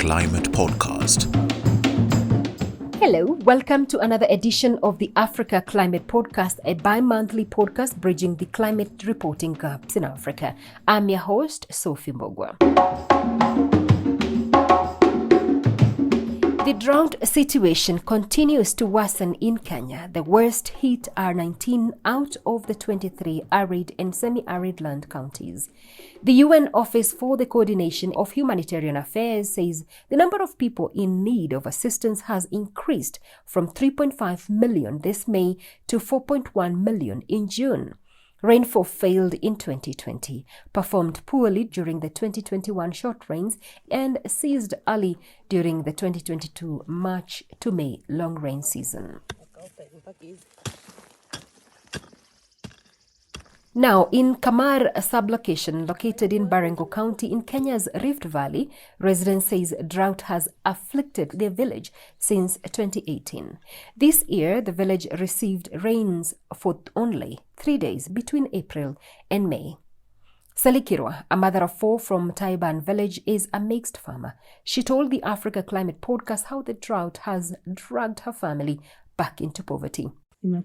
Climate Podcast. Hello, welcome to another edition of the Africa Climate Podcast, a bi-monthly podcast bridging the climate reporting gaps in Africa. I'm your host, Sophie Mbogwa. The drought situation continues to worsen in Kenya. The worst hit are 19 out of the 23 arid and semi-arid land counties. The UN Office for the Coordination of Humanitarian Affairs says the number of people in need of assistance has increased from 3.5 million this May to 4.1 million in June. Rainfall failed in 2020, performed poorly during the 2021 short rains, and ceased early during the 2022 March to May long rain season. Now, in Kamar sublocation located in Baringo County in Kenya's Rift Valley, residents says drought has afflicted their village since 2018. This year, the village received rains for only 3 days between April and May. Salikirwa, a mother of 4 from Taiban village, is a mixed farmer. She told the Africa Climate Podcast how the drought has dragged her family back into poverty. It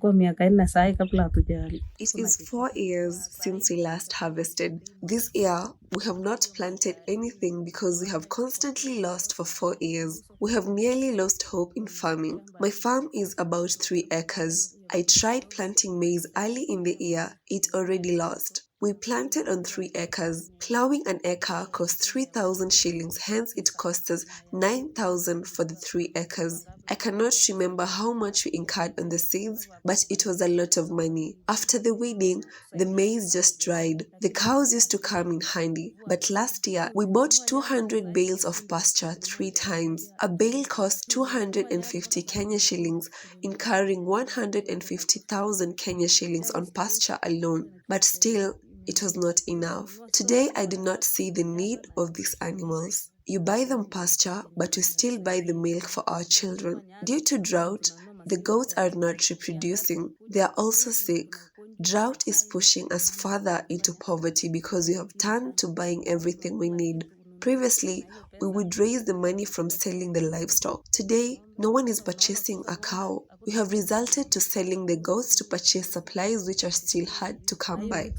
is 4 years since we last harvested. This year, we have not planted anything because we have constantly lost for 4 years. We have nearly lost hope in farming. My farm is about 3 acres. I tried planting maize early in the year. It already lost. We planted on 3 acres. Plowing an acre costs 3,000 shillings, hence it cost us 9,000 for the 3 acres. I cannot remember how much we incurred on the seeds, but it was a lot of money. After the weeding, the maize just dried. The cows used to come in handy, but last year we bought 200 bales of pasture 3 times. A bale cost 250 Kenya shillings, incurring 150,000 Kenya shillings on pasture alone, but still, it was not enough. Today, I do not see the need of these animals. You buy them pasture, but you still buy the milk for our children. Due to drought, the goats are not reproducing. They are also sick. Drought is pushing us further into poverty because we have turned to buying everything we need. Previously, we would raise the money from selling the livestock. Today, no one is purchasing a cow. We have resulted to selling the goats to purchase supplies which are still hard to come by.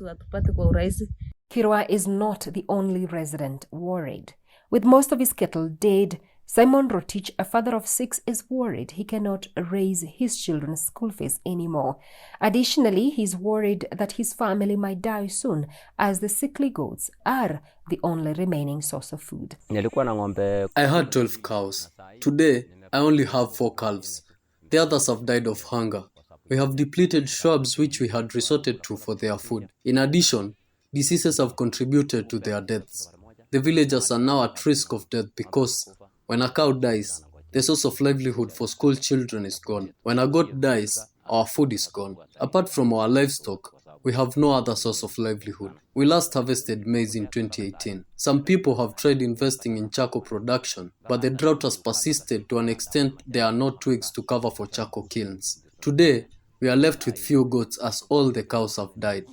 Kirwa is not the only resident worried. With most of his cattle dead, Simon Rotich, a father of 6, is worried he cannot raise his children's school fees anymore. Additionally, he's worried that his family might die soon, as the sickly goats are the only remaining source of food. I had 12 cows. Today, I only have 4 calves. The others have died of hunger. We have depleted shrubs which we had resorted to for their food. In addition, diseases have contributed to their deaths. The villagers are now at risk of death because when a cow dies, the source of livelihood for school children is gone. When a goat dies, our food is gone. Apart from our livestock, we have no other source of livelihood. We last harvested maize in 2018. Some people have tried investing in charcoal production, but the drought has persisted to an extent there are no twigs to cover for charcoal kilns. Today, we are left with few goats as all the cows have died,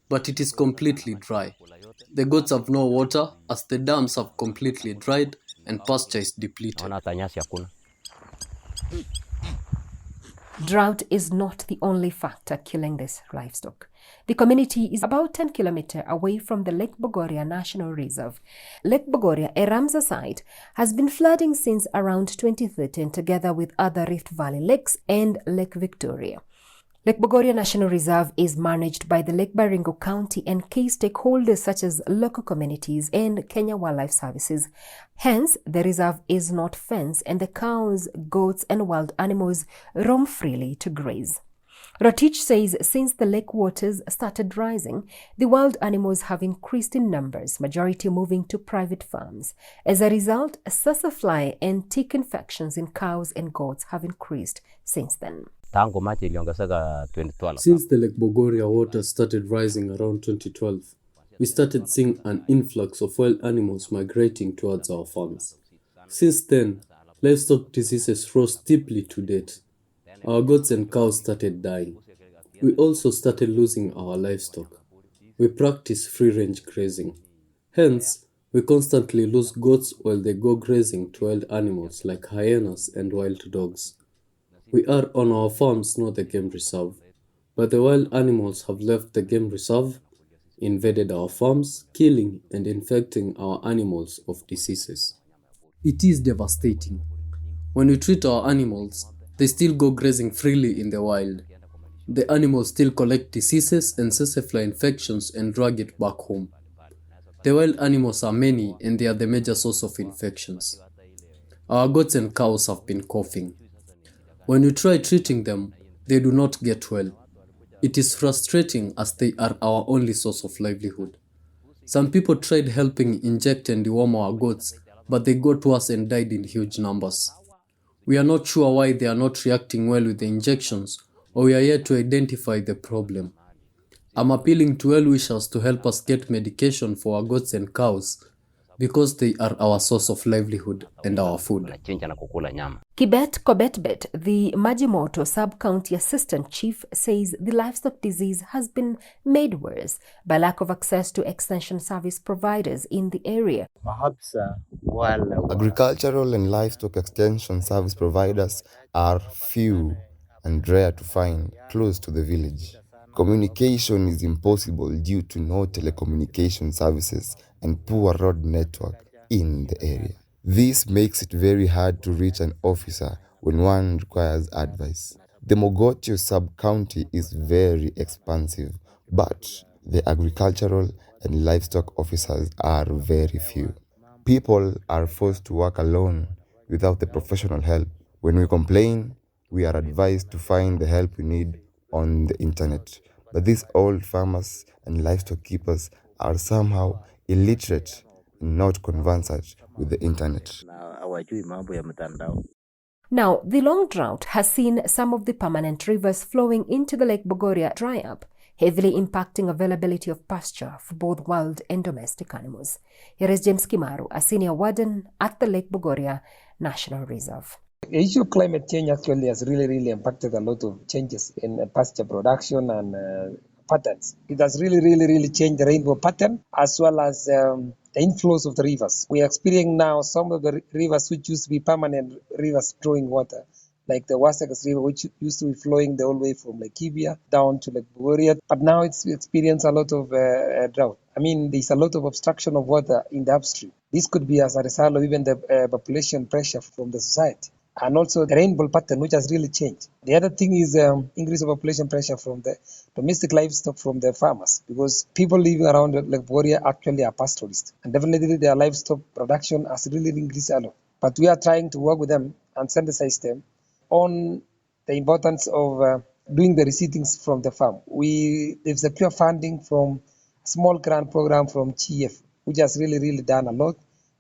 but it is completely dry. The goats have no water as the dams have completely dried and pasture is depleted. Drought is not the only factor killing this livestock. The community is about 10 kilometers away from the Lake Bogoria National Reserve. Lake Bogoria, a Ramsar site, has been flooding since around 2013 together with other Rift Valley lakes and Lake Victoria. Lake Bogoria National Reserve is managed by the Lake Baringo County and key stakeholders such as local communities and Kenya Wildlife Services. Hence, the reserve is not fenced and the cows, goats and wild animals roam freely to graze. Rotich says since the lake waters started rising, the wild animals have increased in numbers, majority moving to private farms. As a result, sassafly and tick infections in cows and goats have increased since then. Since the Lake Bogoria water started rising around 2012, we started seeing an influx of wild animals migrating towards our farms. Since then, livestock diseases rose steeply to date. Our goats and cows started dying. We also started losing our livestock. We practice free-range grazing. Hence, We constantly lose goats while they go grazing to wild animals like hyenas and wild dogs. We are on our farms, not the game reserve. But the wild animals have left the game reserve, invaded our farms, killing and infecting our animals of diseases. It is devastating. When we treat our animals, they still go grazing freely in the wild. The animals still collect diseases and ancestral infections and drag it back home. The wild animals are many and they are the major source of infections. Our goats and cows have been coughing. When we try treating them, they do not get well. It is frustrating as they are our only source of livelihood. Some people tried helping inject and deworm our goats, but they got worse and died in huge numbers. We are not sure why they are not reacting well with the injections, or we are yet to identify the problem. I'm appealing to well-wishers to help us get medication for our goats and cows because they are our source of livelihood and our food. Kibet Kobetbet, the Majimoto Sub-County Assistant Chief, says the livestock disease has been made worse by lack of access to extension service providers in the area. Agricultural and livestock extension service providers are few and rare to find close to the village. Communication is impossible due to no telecommunication services and poor road network in the area. This makes it very hard to reach an officer when one requires advice. The Mogotio sub-county is very expansive, but the agricultural and livestock officers are very few. People are forced to work alone without the professional help. When we complain, we are advised to find the help we need on the internet. But these old farmers and livestock keepers are somehow illiterate and not conversant with the internet. Now, the long drought has seen some of the permanent rivers flowing into the Lake Bogoria dry up, heavily impacting availability of pasture for both wild and domestic animals. Here is James Kimaru, a senior warden at the Lake Bogoria National Reserve. The issue of climate change actually has really impacted a lot of changes in pasture production and patterns. It has really changed the rainfall pattern as well as the inflows of the rivers. We are experiencing now some of the rivers which used to be permanent rivers drawing water, like the Wasagas River, which used to be flowing the whole way from Lake Kibia down to Lake Bogoria, but now it's experienced a lot of drought. I mean, there's a lot of obstruction of water in the upstream. This could be as a result of even the population pressure from the society. And also the rainfall pattern, which has really changed. The other thing is increase of population pressure from the domestic livestock from the farmers, because people living around Lake Bogoria actually are pastoralists. And definitely their livestock production has really increased a lot. But we are trying to work with them and sensitize them on the importance of doing the receiptings from the farm. There's a pure funding from small grant program from GF, which has really done a lot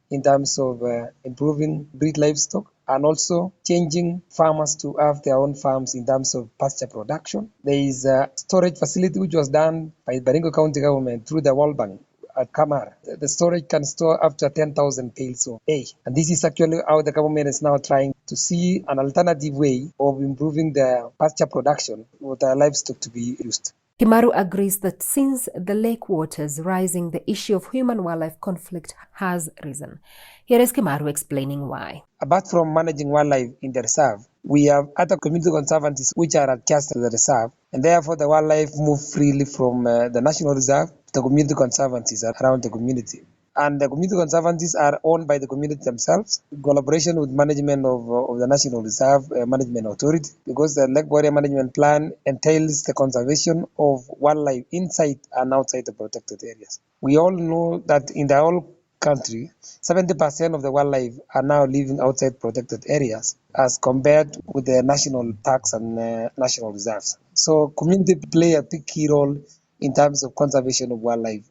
in terms of improving breed livestock and also changing farmers to have their own farms in terms of pasture production. There is a storage facility which was done by Baringo County government through the World Bank at Kamara. The storage can store up to 10,000 pails of hay. And this is actually how the government is now trying to see an alternative way of improving the pasture production for the livestock to be used. Kimaru agrees that since the lake waters rising, the issue of human-wildlife conflict has risen. Here is Kimaru explaining why. Apart from managing wildlife in the reserve, we have other community conservancies which are adjacent to the reserve, and therefore the wildlife move freely from the national reserve to the community conservancies around the community. And the community conservancies are owned by the community themselves in collaboration with management of the National Reserve Management Authority, because the Lake Bogoria Management Plan entails the conservation of wildlife inside and outside the protected areas. We all know that in the whole country, 70% of the wildlife are now living outside protected areas as compared with the national parks and national reserves. So community play a big key role in terms of conservation of wildlife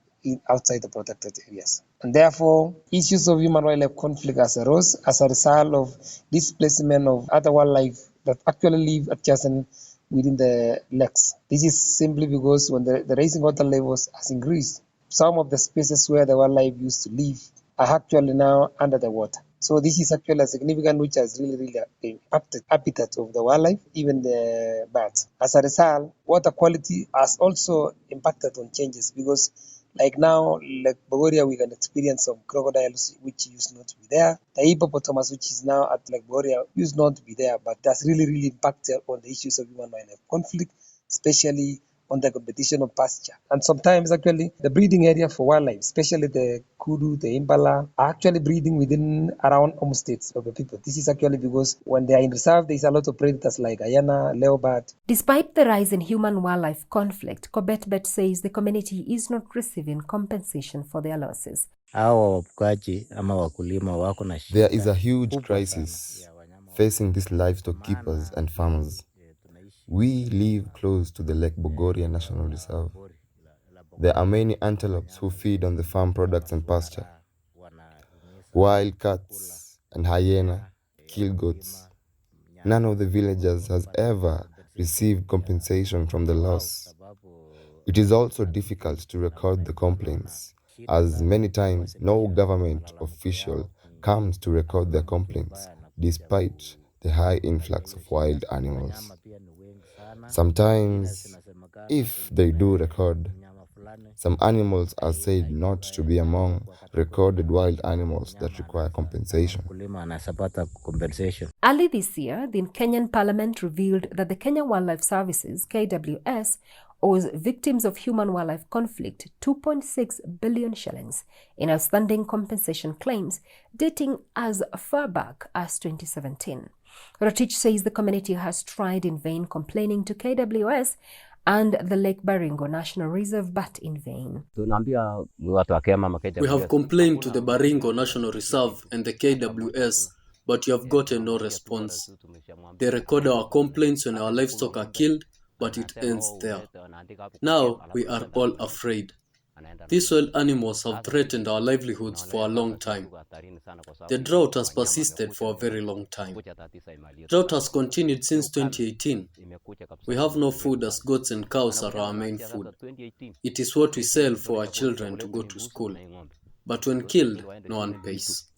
outside the protected areas. And therefore, issues of human-wildlife conflict has arose as a result of displacement of other wildlife that actually live adjacent within the lakes. This is simply because when the rising water levels has increased, some of the spaces where the wildlife used to live are actually now under the water. So this is actually a significant which has really impacted habitat of the wildlife, even the birds. As a result, water quality has also impacted on changes because Like now, like Bogoria, we can experience some crocodiles which used not to be there. The hippopotamus, which is now at Lake Bogoria, used not to be there, but that's really, really impacted on the issues of human-wildlife conflict, especially on the competition of pasture. And sometimes actually the breeding area for wildlife, especially the kudu, the impala, are actually breeding within around homesteads of the people. This is actually because when they are in reserve, there is a lot of predators like hyena, leopard. Despite the rise in human-wildlife conflict, Kobetbet says the community is not receiving compensation for their losses. There is a huge crisis facing these livestock keepers and farmers. We live close to the Lake Bogoria National Reserve. There are many antelopes who feed on the farm products and pasture. Wild cats and hyena kill goats. None of the villagers has ever received compensation from the loss. It is also difficult to record the complaints, as many times no government official comes to record their complaints, despite the high influx of wild animals. Sometimes, if they do record, some animals are said not to be among recorded wild animals that require compensation. Early this year, the Kenyan Parliament revealed that the Kenya Wildlife Services, KWS, owes victims of human-wildlife conflict 2.6 billion shillings in outstanding compensation claims dating as far back as 2017. Rotich says the community has tried in vain complaining to KWS and the Lake Baringo National Reserve, but in vain. We have complained to the Baringo National Reserve and the KWS, but you have gotten no response. They record our complaints when our livestock are killed, but it ends there. Now we are all afraid. These wild animals have threatened our livelihoods for a long time. The drought has persisted for a very long time. Drought has continued since 2018. We have no food as goats and cows are our main food. It is what we sell for our children to go to school. But when killed, no one pays.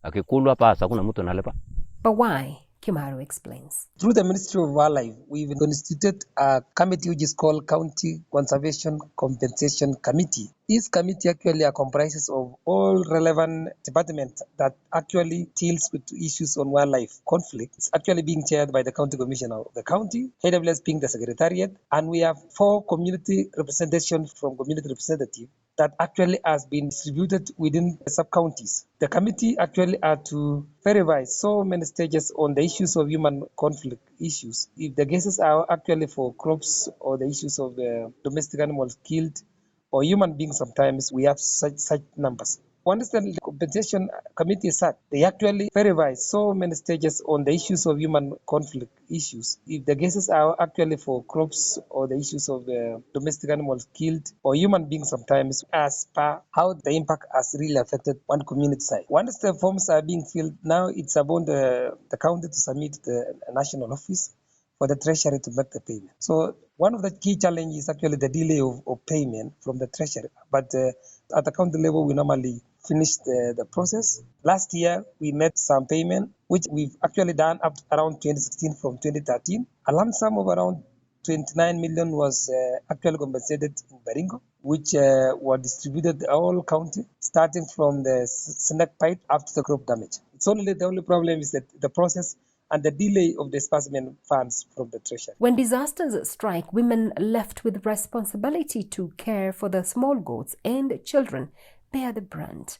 But why? Kimaru explains. Through the Ministry of Wildlife, we've constituted a committee which is called County Conservation Compensation Committee. This committee actually comprises of all relevant departments that actually deals with issues on wildlife conflict. It's actually being chaired by the county commissioner of the county, KWS being the secretariat, and we have 4 community representations from community representative that actually has been distributed within the sub-counties. The committee actually are to verify so many stages on the issues of human conflict issues. If the cases are actually for crops or the issues of domestic animals killed or human beings, sometimes we have such numbers. Once the compensation committee is set, they actually verify so many stages on the issues of human conflict issues. If the cases are actually for crops or the issues of domestic animals killed or human beings, sometimes as per how the impact has really affected one community side. Once the forms are being filled, now it's about the county to submit the national office for the treasury to make the payment. So one of the key challenges is actually the delay of payment from the treasury. But at the county level, we normally finish the process. Last year, we made some payment, which we've actually done up to around 2016 from 2013. A lump sum of around 29 million was actually compensated in Baringo, which were distributed all county, starting from the snake bite up to the crop damage. The only problem is that the process and the delay of disbursement funds from the treasury. When disasters strike, women left with responsibility to care for the small goats and children bear the brunt.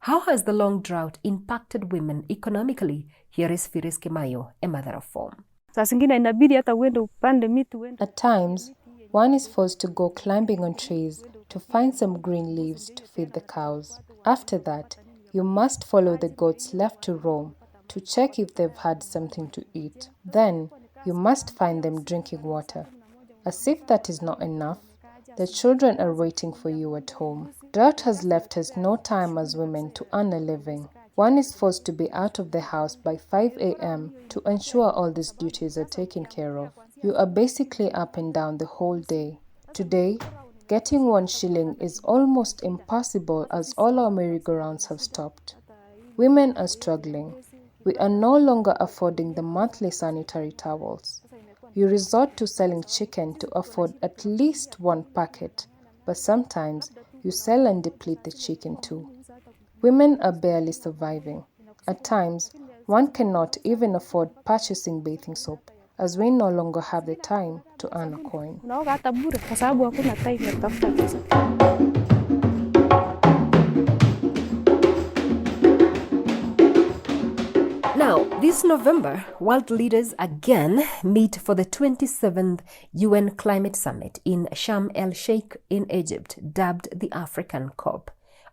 How has the long drought impacted women economically? Here is Firis Kimayo, a mother of 4. At times, one is forced to go climbing on trees to find some green leaves to feed the cows. After that, you must follow the goats left to roam to check if they've had something to eat. Then, you must find them drinking water. As if that is not enough, the children are waiting for you at home. Drought has left us no time as women to earn a living. One is forced to be out of the house by 5 a.m. to ensure all these duties are taken care of. You are basically up and down the whole day. Today, getting 1 shilling is almost impossible as all our merry-go-rounds have stopped. Women are struggling. We are no longer affording the monthly sanitary towels. You resort to selling chicken to afford at least 1 packet, but sometimes you sell and deplete the chicken too. Women are barely surviving. At times, one cannot even afford purchasing bathing soap, as we no longer have the time to earn a coin. Now, this November, world leaders again meet for the 27th UN Climate Summit in Sharm el-Sheikh in Egypt, dubbed the African COP.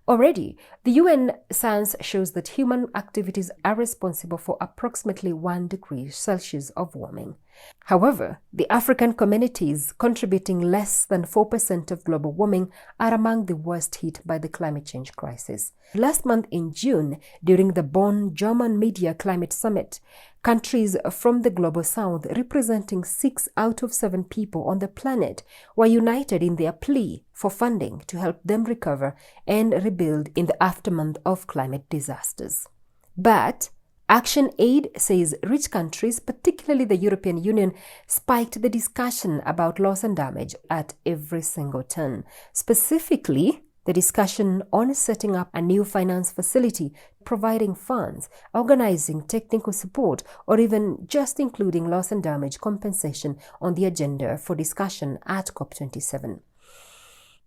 Already, the UN science shows that human activities are responsible for approximately 1 degree Celsius of warming. However, the African communities contributing less than 4% of global warming are among the worst hit by the climate change crisis. Last month in June, during the Bonn German Media Climate Summit, countries from the global south, representing 6 out of 7 people on the planet, were united in their plea for funding to help them recover and rebuild in the aftermath of climate disasters. But Action Aid says rich countries, particularly the European Union, spiked the discussion about loss and damage at every single turn. Specifically, the discussion on setting up a new finance facility, providing funds, organizing technical support, or even just including loss and damage compensation on the agenda for discussion at COP27.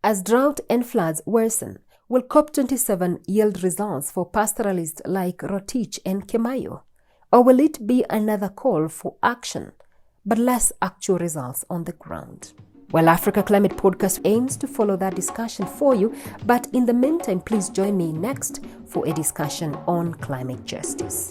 As drought and floods worsen, will COP27 yield results for pastoralists like Rotich and Kemayo? Or will it be another call for action, but less actual results on the ground? Well, Africa Climate Podcast aims to follow that discussion for you, but in the meantime, please join me next for a discussion on climate justice.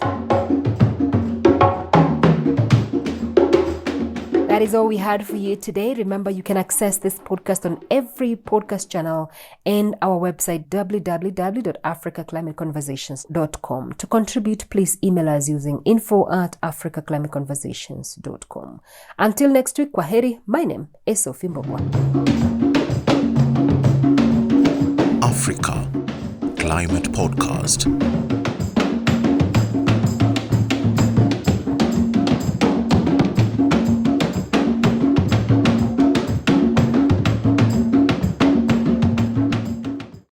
That is all we had for you today. Remember, you can access this podcast on every podcast channel and our website, www.africaclimateconversations.com. To contribute, please email us using info@africaclimateconversations.com. Until next week, kwaheri. My name is Sophie Mbogwa. Africa Climate Podcast.